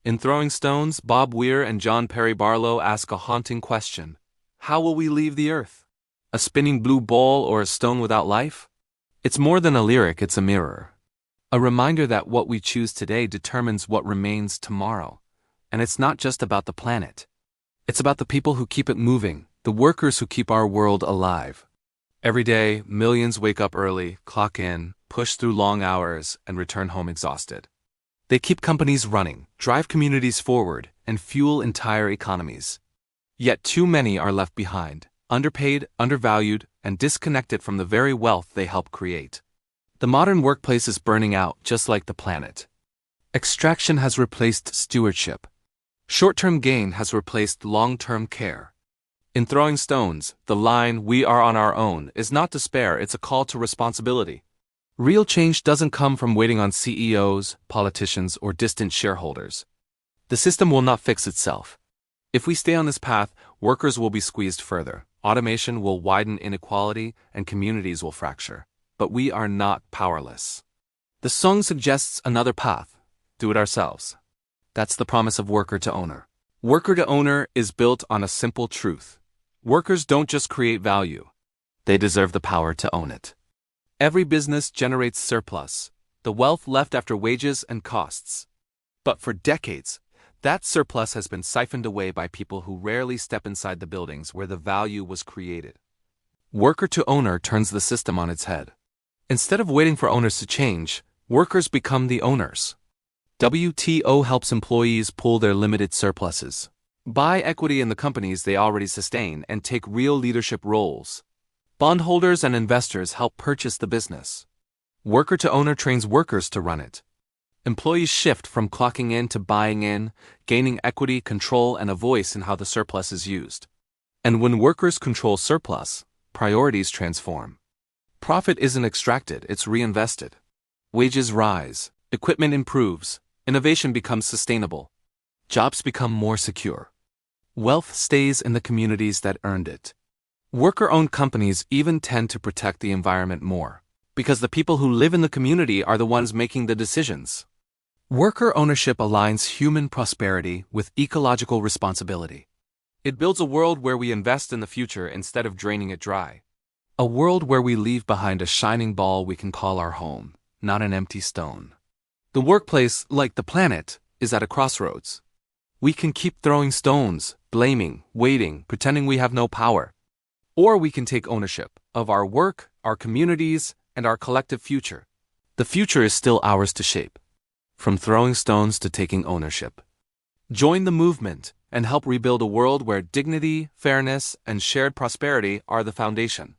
In Throwing Stones, Bob Weir and John Perry Barlow ask a haunting question. How will we leave the earth? A spinning blue ball or a stone without life? It's more than a lyric, it's a mirror. A reminder that what we choose today determines what remains tomorrow. And it's not just about the planet. It's about the people who keep it moving, the workers who keep our world alive. Every day, millions wake up early, clock in, push through long hours, and return home exhausted. They keep companies running, drive communities forward, and fuel entire economies. Yet too many are left behind, underpaid, undervalued, and disconnected from the very wealth they help create. The modern workplace is burning out just like the planet. Extraction has replaced stewardship. Short-term gain has replaced long-term care. In Throwing Stones, the line, "We are on our own," is not despair, it's a call to responsibility. Real change doesn't come from waiting on CEOs, politicians, or distant shareholders. The system will not fix itself. If we stay on this path, workers will be squeezed further, automation will widen inequality, and communities will fracture. But we are not powerless. The song suggests another path. Do it ourselves. That's the promise of Worker to Owner. Worker to Owner is built on a simple truth. Workers don't just create value. They deserve the power to own it. Every business generates surplus, the wealth left after wages and costs. But for decades, that surplus has been siphoned away by people who rarely step inside the buildings where the value was created. Worker to Owner turns the system on its head. Instead of waiting for owners to change, workers become the owners. WTO helps employees pool their limited surpluses, buy equity in the companies they already sustain, and take real leadership roles. Bondholders and investors help purchase the business. Worker to Owner trains workers to run it. Employees shift from clocking in to buying in, gaining equity, control, and a voice in how the surplus is used. And when workers control surplus, priorities transform. Profit isn't extracted, it's reinvested. Wages rise, equipment improves, innovation becomes sustainable. Jobs become more secure. Wealth stays in the communities that earned it. Worker-owned companies even tend to protect the environment more, because the people who live in the community are the ones making the decisions. Worker ownership aligns human prosperity with ecological responsibility. It builds a world where we invest in the future instead of draining it dry. A world where we leave behind a shining ball we can call our home, not an empty stone. The workplace, like the planet, is at a crossroads. We can keep throwing stones, blaming, waiting, pretending we have no power. Or we can take ownership of our work, our communities, and our collective future. The future is still ours to shape. From throwing stones to taking ownership. Join the movement and help rebuild a world where dignity, fairness, and shared prosperity are the foundation.